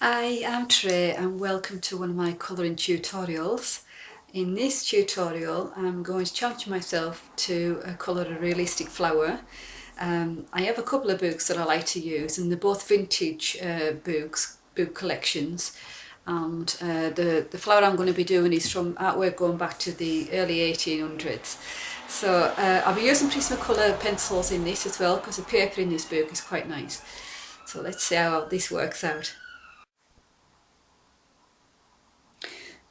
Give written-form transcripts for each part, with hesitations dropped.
I am Trey and welcome to one of my colouring tutorials. In this tutorial I'm going to challenge myself to colour a realistic flower. I have a couple of books that I like to use and they're both vintage book collections, and the flower I'm going to be doing is from artwork going back to the early 1800s. So I'll be using Prismacolor pencils in this as well because the paper in this book is quite nice. So let's see how this works out.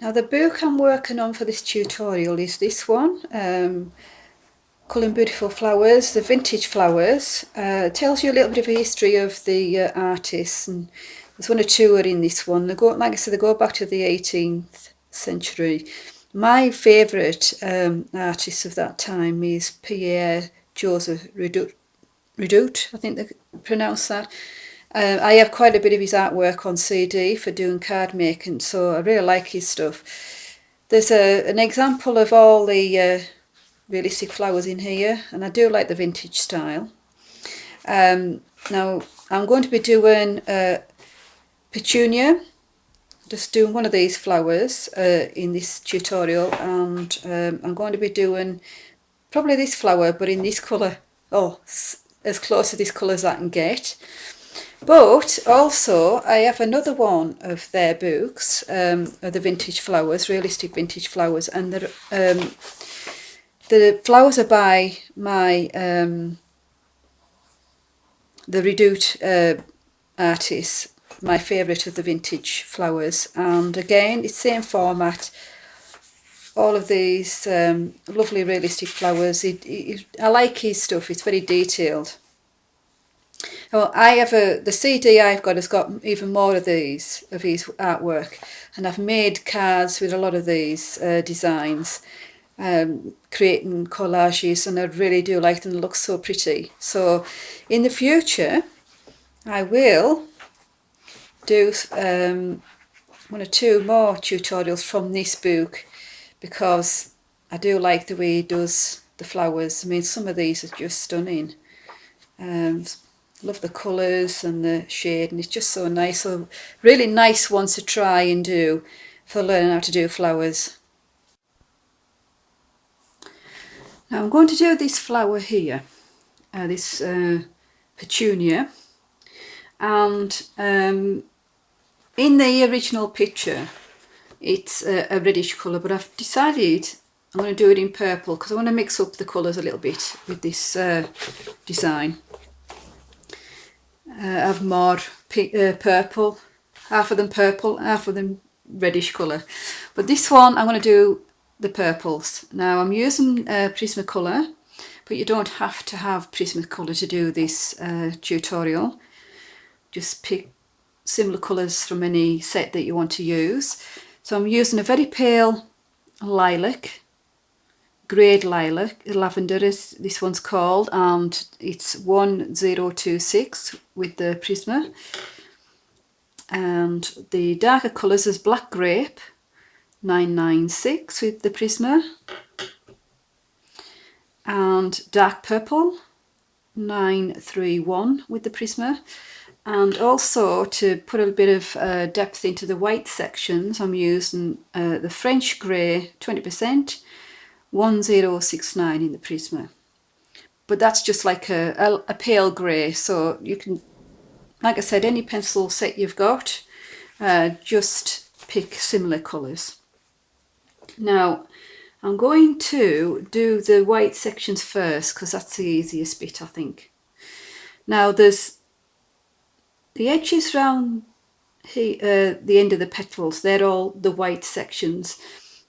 Now the book I'm working on for this tutorial is this one, Colouring Beautiful Flowers, the Vintage Flowers. It tells you a little bit of a history of the artists, and there's one or two are in this one. They go, like I said, they go back to the 18th century. My favourite artist of that time is Pierre Joseph Redoute, I think they pronounce that. I have quite a bit of his artwork on CD for doing card making, so I really like his stuff. There's an example of all the realistic flowers in here, and I do like the vintage style. Now I'm going to be doing Petunia, just doing one of these flowers in this tutorial, and I'm going to be doing probably this flower but in this colour, as close to this colour as I can get. But also I have another one of their books, of the vintage flowers, realistic vintage flowers, and the flowers are by my the Redoute artist, my favourite of the vintage flowers. And again, it's same format, all of these lovely realistic flowers. I like his stuff, it's very detailed. Well, I have the CD I've got has got even more of these, of his artwork, and I've made cards with a lot of these designs, creating collages, and I really do like them. They look so pretty. So in the future I will do one or two more tutorials from this book, because I do like the way he does the flowers. I mean, some of these are just stunning. Love the colours and the shade, and it's just so nice. So really nice ones to try and do for learning how to do flowers. Now I'm going to do this flower here, this petunia, and in the original picture it's a reddish colour, but I've decided I'm going to do it in purple because I want to mix up the colours a little bit with this design. Have more purple, half of them purple, half of them reddish colour. But this one I'm going to do the purples. Now I'm using Prismacolor, but you don't have to have Prismacolor to do this tutorial. Just pick similar colours from any set that you want to use. So I'm using a very pale lilac, greyed lilac, lavender is this one's called, and it's 1026 with the Prisma. And the darker colours is black grape, 996 with the Prisma, and dark purple, 931 with the Prisma. And also to put a bit of depth into the white sections, I'm using the French grey 20%, 1069 in the Prisma. But that's just like a pale grey, so you can, like I said, any pencil set you've got, just pick similar colours. Now I'm going to do the white sections first because that's the easiest bit, I think. Now there's the edges round here, the end of the petals, they're all the white sections.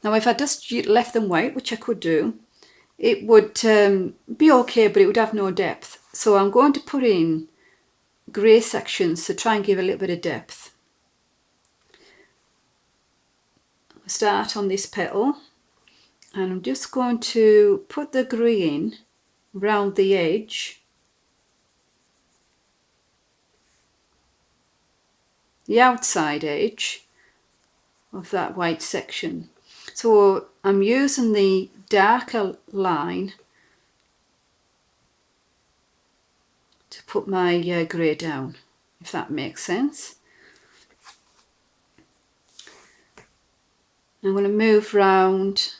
Now if I just left them white, which I could do, it would be okay, but it would have no depth. So I'm going to put in grey sections to try and give a little bit of depth. I'll start on this petal, and I'm just going to put the green round the edge, the outside edge of that white section. So I'm using the darker line to put my grey down, if that makes sense. I'm going to move round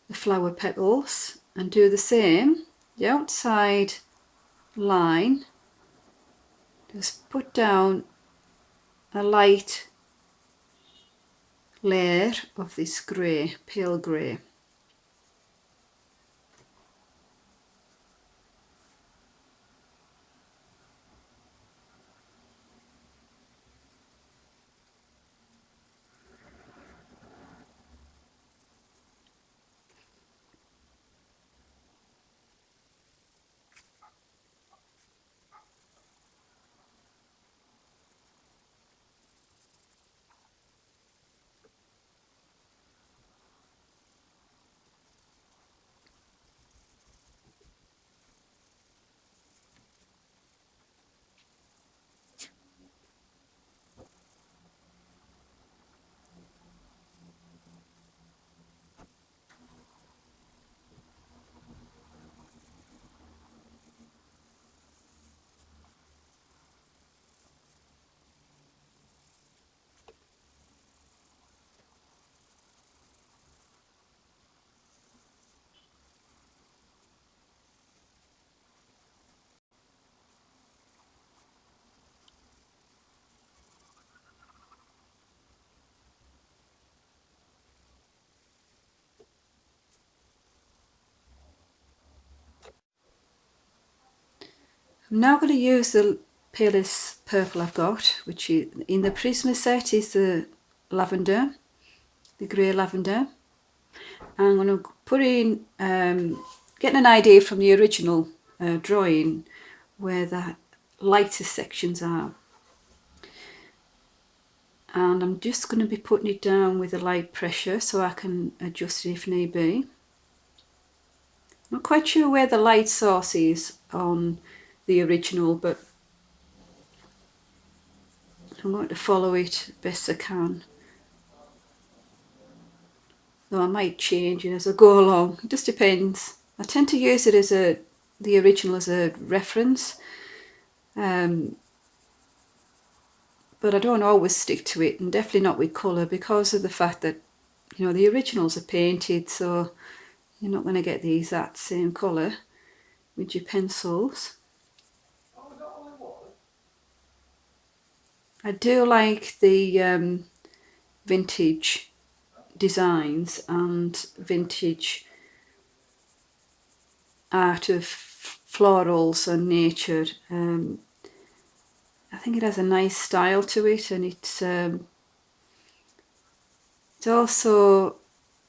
the flower petals and do the same. The outside line, just put down a light layer of this grey, pale grey. I'm now going to use the palest purple I've got, which is, in the Prisma set is the lavender, the grey lavender. I'm going to put in, getting an idea from the original drawing where the lighter sections are. And I'm just going to be putting it down with a light pressure so I can adjust it if need be. I'm not quite sure where the light source is on the original, but I'm going to follow it best I can. Though I might change it as I go along. It just depends. I tend to use it as the original as a reference. But I don't always stick to it, and definitely not with colour, because of the fact that, you know, the originals are painted, so you're not going to get the exact same colour with your pencils. I do like the vintage designs and vintage art of florals and nature. I think it has a nice style to it, and it's also,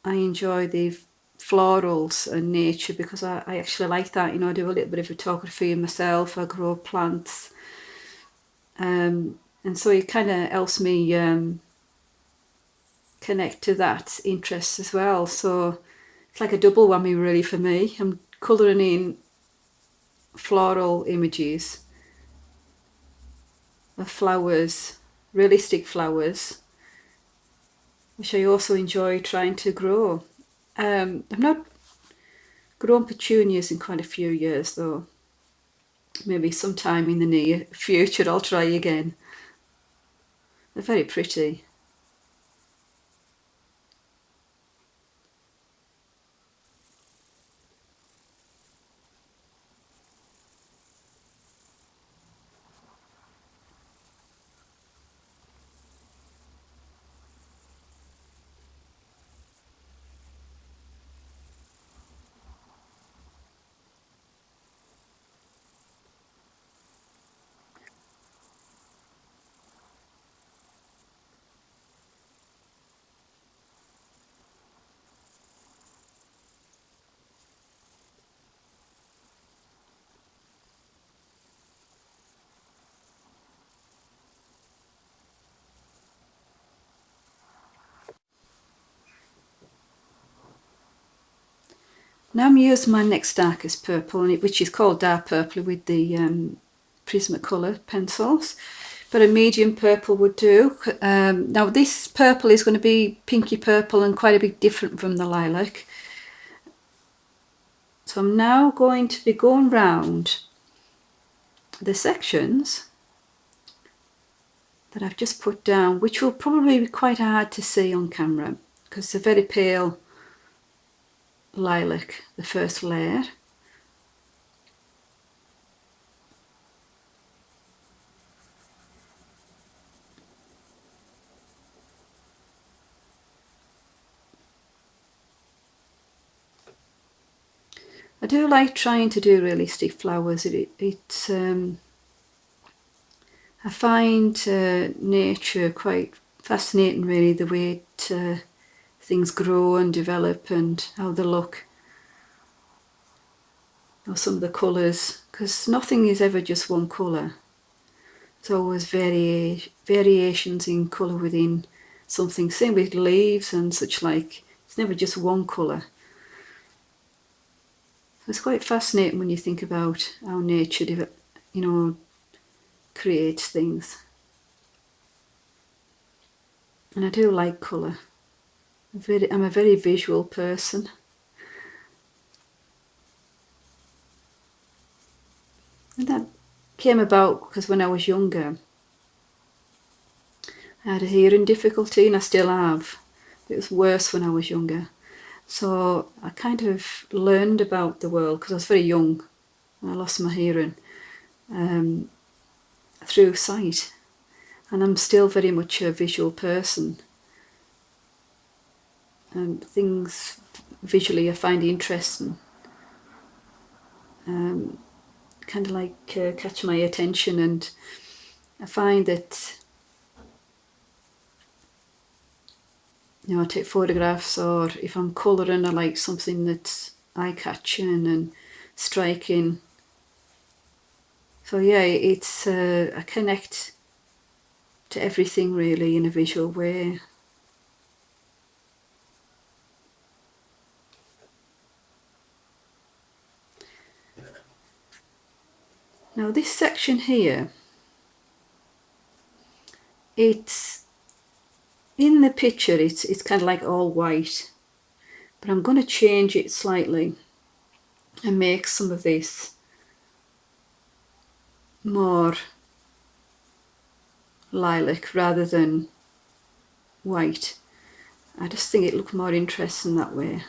I enjoy the florals and nature because I actually like that. You know, I do a little bit of photography myself. I grow plants, and so it kind of helps me connect to that interest as well. So it's like a double whammy really for me. I'm colouring in floral images of flowers, realistic flowers, which I also enjoy trying to grow. I've not grown petunias in quite a few years though. Maybe sometime in the near future I'll try again. They're very pretty. Now I'm using my next darkest purple, which is called dark purple with the Prismacolor pencils, but a medium purple would do. Now this purple is going to be pinky purple and quite a bit different from the lilac. So I'm now going to be going round the sections that I've just put down, which will probably be quite hard to see on camera because it's a very pale lilac, the first layer. I do like trying to do realistic flowers. I find nature quite fascinating, really, the way things grow and develop and how they look, or some of the colours, because nothing is ever just one colour. There's always variations in colour within something. Same with leaves and such like. It's never just one colour. So it's quite fascinating when you think about how nature, creates things. And I do like colour. I'm a very visual person. And that came about because when I was younger, I had a hearing difficulty, and I still have. It was worse when I was younger. So I kind of learned about the world because I was very young. I lost my hearing through sight. And I'm still very much a visual person. And things visually I find interesting. Kind of like catch my attention, and I find that I take photographs, or if I'm colouring, I like something that's eye-catching and striking. So yeah, it's I connect to everything really in a visual way. Now this section here, it's in the picture, it's kind of like all white, but I'm going to change it slightly and make some of this more lilac rather than white. I just think it looked more interesting that way.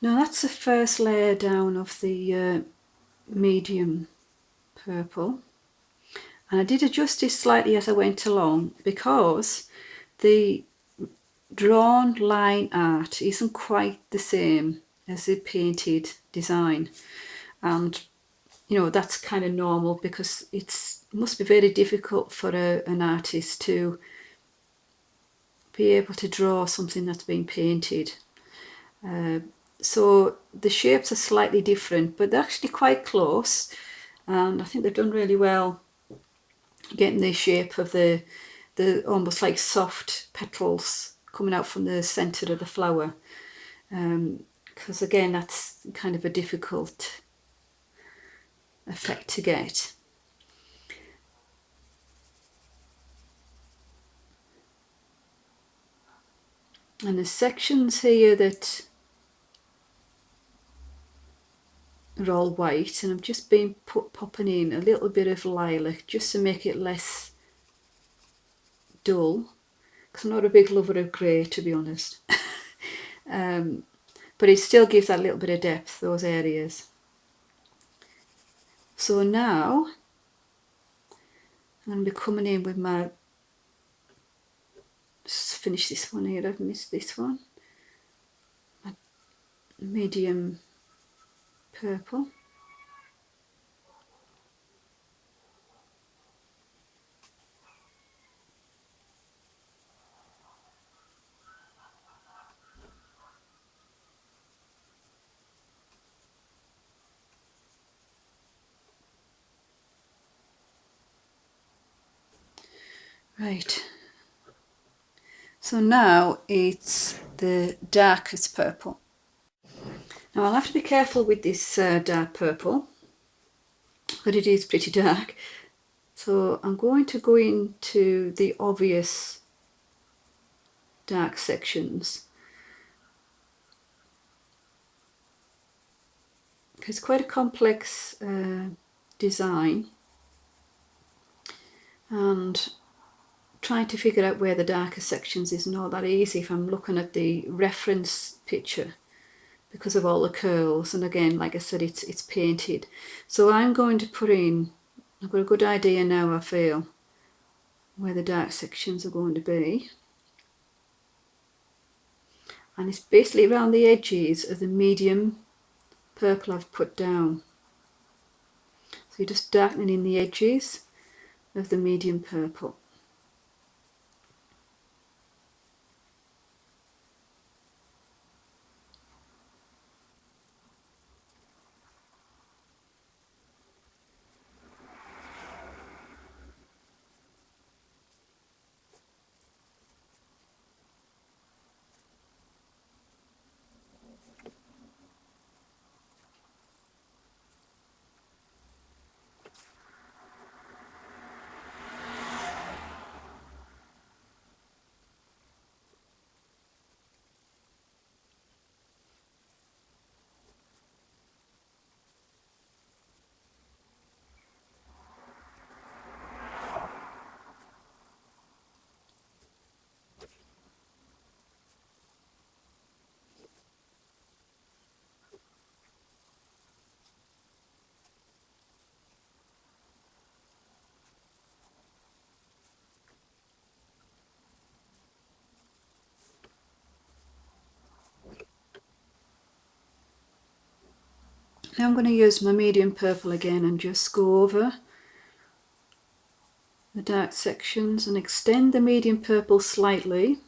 Now that's the first layer down of the medium purple, and I did adjust it slightly as I went along because the drawn line art isn't quite the same as the painted design, and you know, that's kind of normal, because it must be very difficult for an artist to be able to draw something that's been painted. So the shapes are slightly different, but they're actually quite close, and I think they've done really well getting the shape of the almost like soft petals coming out from the centre of the flower, because again, that's kind of a difficult effect to get. And the sections here that are all white, and I've just been popping in a little bit of lilac just to make it less dull, because I'm not a big lover of grey, to be honest. But it still gives that little bit of depth, those areas. So now I'm going to be coming in with my, just finish this one here, I've missed this one, my medium purple. Right, so now it's the darkest purple. Now I'll have to be careful with this dark purple, but it is pretty dark. So I'm going to go into the obvious dark sections. It's quite a complex design, and trying to figure out where the darker sections is not that easy if I'm looking at the reference picture, because of all the curls, and again, like I said, it's painted. So I'm going to put in, I've got a good idea now, I feel, where the dark sections are going to be, and it's basically around the edges of the medium purple I've put down. So you're just darkening in the edges of the medium purple. Now I'm going to use my medium purple again and just go over the dark sections and extend the medium purple slightly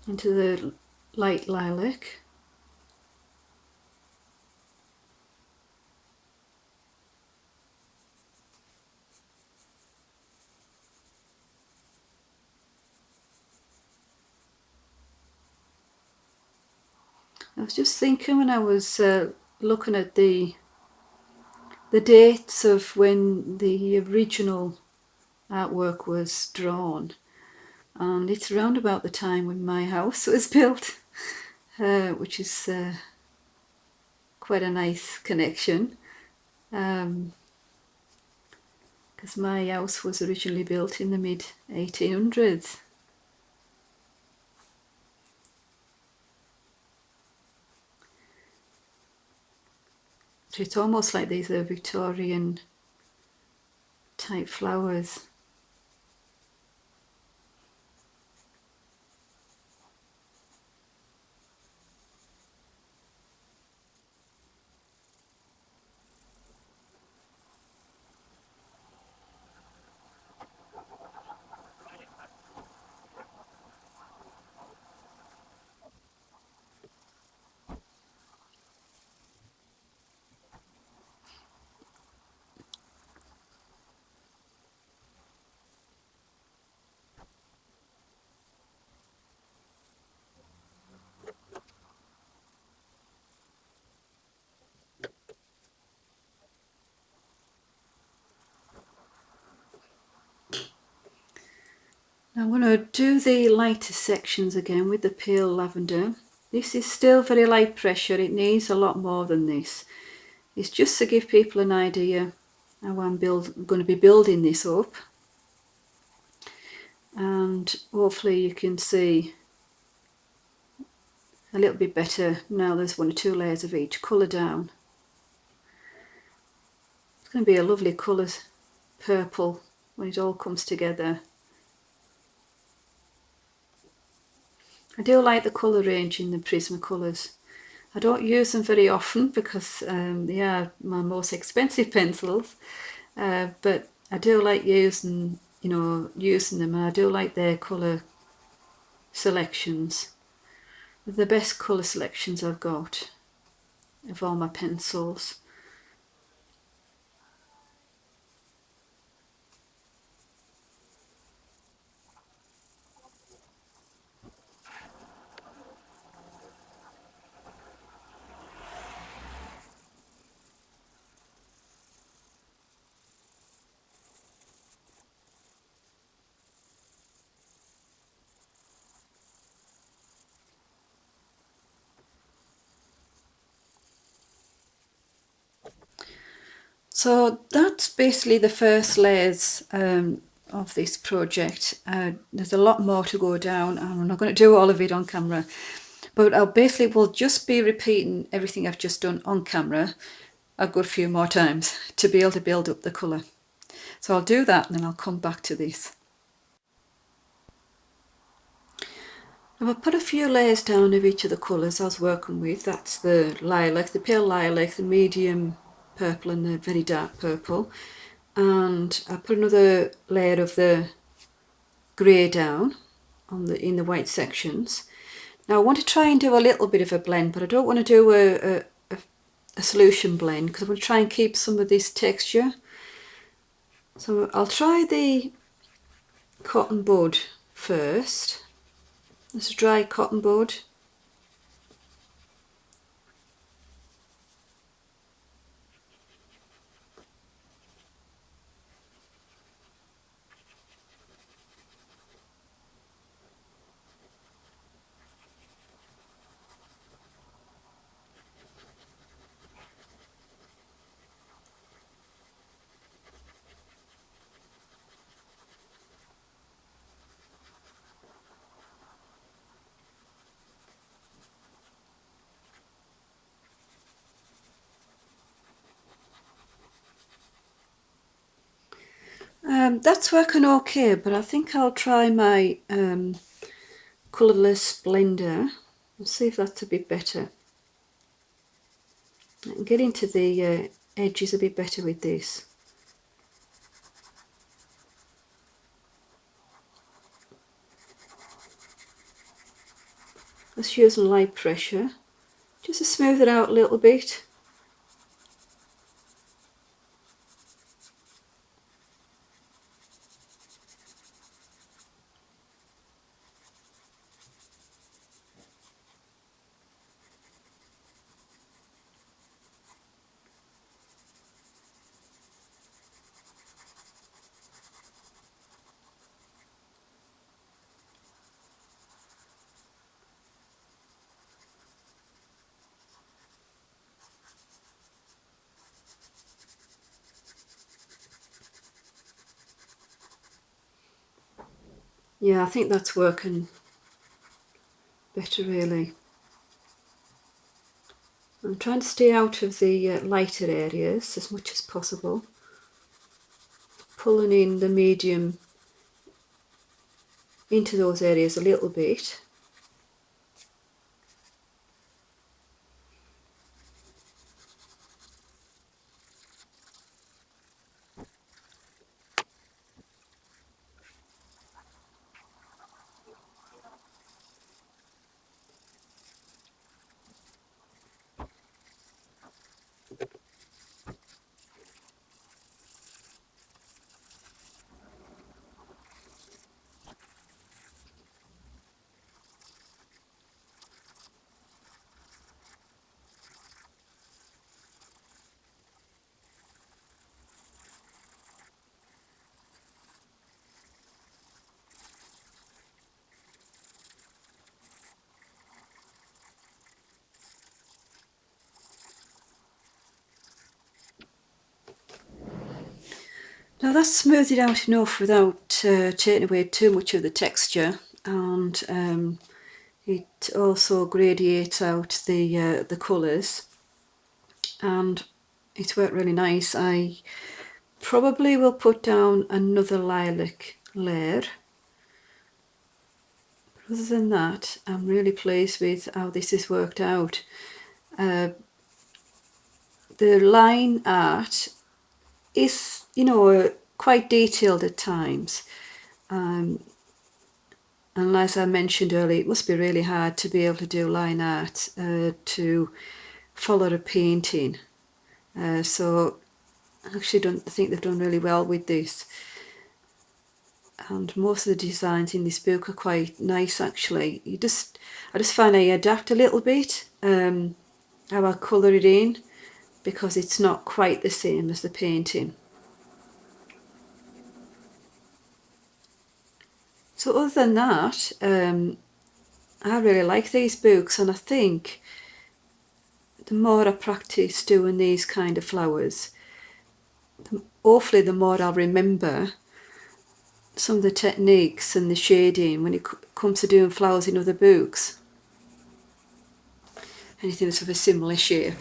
into the light lilac. I was just thinking when I was looking at the dates of when the original artwork was drawn, and it's around about the time when my house was built, which is quite a nice connection, because my house was originally built in the mid 1800s. So it's almost like these are Victorian type flowers. I'm going to do the lighter sections again with the pale lavender. This is still very light pressure, it needs a lot more than this. It's just to give people an idea how I'm going to be building this up. And hopefully you can see a little bit better now there's 1 or 2 layers of each colour down. It's going to be a lovely colour purple when it all comes together. I do like the colour range in the Prismacolors. I don't use them very often because they are my most expensive pencils, but I do like using them, and I do like their colour selections. They're the best colour selections I've got of all my pencils. So that's basically the first layers of this project. There's a lot more to go down, and I'm not going to do all of it on camera, but I'll basically will just be repeating everything I've just done on camera a good few more times to be able to build up the colour. So I'll do that and then I'll come back to this. Now I've put a few layers down of each of the colours I was working with. That's the lilac, the pale lilac, the medium purple and the very dark purple. And I put another layer of the grey down in the white sections. Now I want to try and do a little bit of a blend, but I don't want to do a solution blend because I want to try and keep some of this texture. So I'll try the cotton bud first. It's a dry cotton bud. That's working okay, but I think I'll try my Colourless Blender and see if that's a bit better. I can get into the edges a bit better with this. Just using light pressure, just to smooth it out a little bit. Yeah, I think that's working better really. I'm trying to stay out of the lighter areas as much as possible. Pulling in the medium into those areas a little bit. Now that's smoothed it out enough without taking away too much of the texture, and it also gradiates out the colours, and it's worked really nice. I probably will put down another lilac layer. Other than that, I'm really pleased with how this has worked out. The line art is, you know, quite detailed at times. And as I mentioned earlier, it must be really hard to be able to do line art to follow a painting. So I actually don't think they've done really well with this. And most of the designs in this book are quite nice actually. I just find I adapt a little bit how I colour it in, because it's not quite the same as the painting. So other than that, I really like these books, and I think the more I practice doing these kind of flowers, hopefully the more I'll remember some of the techniques and the shading when it comes to doing flowers in other books. Anything that's of a similar shape.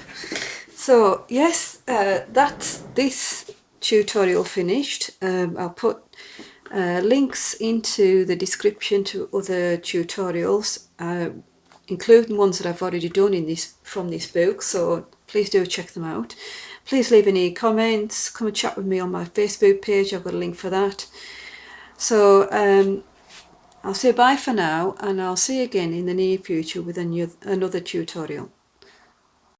So yes, that's this tutorial finished. I'll put links into the description to other tutorials, including ones that I've already done in from this book, so please do check them out. Please leave any comments, come and chat with me on my Facebook page, I've got a link for that. So I'll say bye for now, and I'll see you again in the near future with another tutorial.